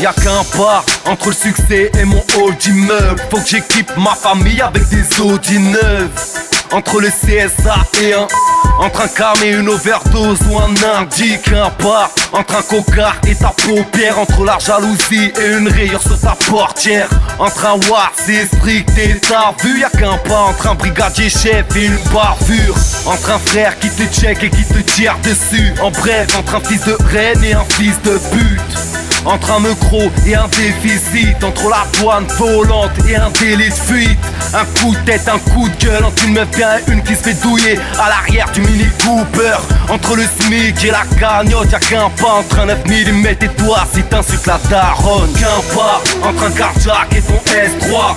Y'a qu'un pas entre le succès et mon hall d'immeuble. Faut que j'équipe ma famille avec des Audi neuves. Entre le CSA et entre un carme et une overdose ou un indique. Un pas entre un cocard et ta paupière. Entre la jalousie et une rayure sur ta portière. Entre un war, c'est strict et t'as vu. Y'a qu'un pas entre un brigadier chef et une bavure. Entre un frère qui te check et qui te tire dessus. En bref, entre un fils de reine et un fils de pute. Entre un micro et un déficit. Entre la douane volante et un délit de fuite. Un coup de tête, un coup de gueule. Entre une meuf bien et une qui se fait douiller à l'arrière du Mini Cooper. Entre le SMIC et la cagnotte, y'a qu'un pas entre un 9 mm et toi si t'insultes la daronne. Qu'un pas entre un carjack et ton S3.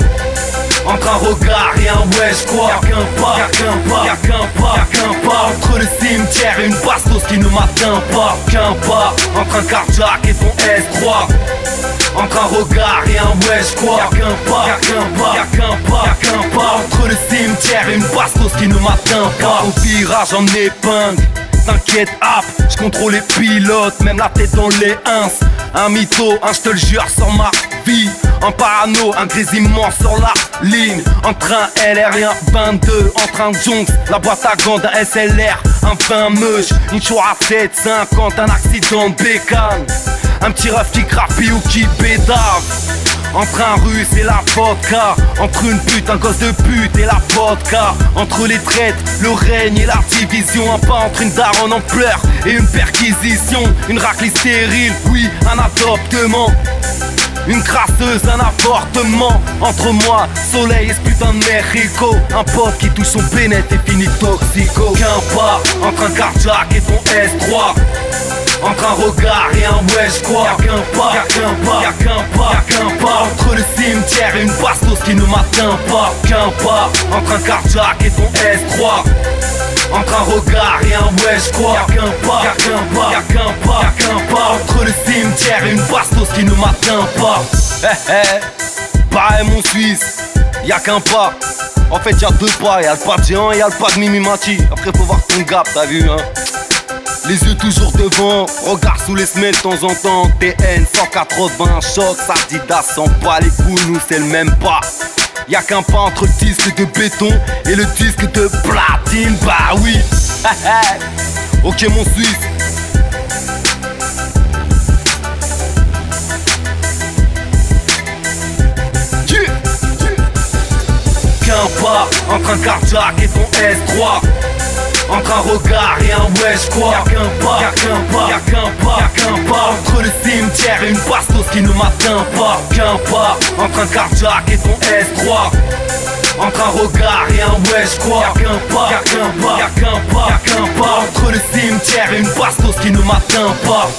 Entre un regard et un wesh quoi. Y'a qu'un pas, y'a qu'un pas, y'a qu'un pas, y'a qu'un pas. Entre le cimetière et une bastos qui ne m'atteint pas. Qu'un pas entre un carjack et ton S3. Entre un regard et un wesh quoi. Y'a qu'un pas, y'a qu'un pas, y'a qu'un pas, y'a qu'un pas. Entre le cimetière et une bastos qui ne m'atteint pas. Au virage en épingle. T'inquiète, app, j'contrôle les pilotes, même la tête dans les ins. Un mytho, un j'te le jure sans ma vie. Un parano, un gris immense sur la ligne. Entre un LR et un 22. Entre un Jonks, la boîte à gants d'un SLR. Un 20 meuche, une Shoah 750. Un accident de bécane. Un petit ref qui crapit ou qui pédave. Entre un russe et la vodka. Entre une pute, un gosse de pute et la vodka. Entre les traites, le règne et la division. Un pas entre une daronne en pleurs et une perquisition. Une raclée stérile, oui, un adoptement. Une crasseuse, un avortement. Entre moi, soleil et ce putain de Mexico. Un pote qui touche son pénètre et finit toxico. Qu'un pas entre un carjack et ton S3. Entre un regard et un wesh quoi. Y'a qu'un pas, y'a qu'un pas, y'a qu'un pas, y'a qu'un pas. Entre le cimetière et une bastos qui ne m'atteint pas. Qu'un pas entre un carjack et ton S3. Entre un regard et un wesh quoi. Y'a qu'un pas, y'a qu'un pas, y'a qu'un pas, y'a qu'un pas. Entre le cimetière et une bastos qui ne m'atteint pas. Pareil mon Suisse, y'a qu'un pas. En fait y'a deux pas, y'a le pas de géant et y'a le pas de Mimi Mati. Après faut voir ton gap, t'as vu hein. Les yeux toujours devant, regard sous les semelles de temps en temps. TN 180, choc, Adidas s'en bat les couilles, nous c'est le même pas. Y'a qu'un pas entre le disque de béton et le disque de platine, bah oui. Ok mon Suisse. Qu'un pas entre un carjack et ton S3. Entre un regard et un wesh quoi. Y'a qu'un pas, y'a qu'un pas, y'a qu'un pas, y'a qu'un pas. Entre le cimetière et une bastos qui ne m'atteint pas. Qu'un pas entre un carjack et ton S3. Entre un regard et un wesh quoi. Y'a qu'un pas, y'a qu'un pas, y'a qu'un pas, y'a qu'un pas. Entre le cimetière et une bastos qui ne m'atteint pas.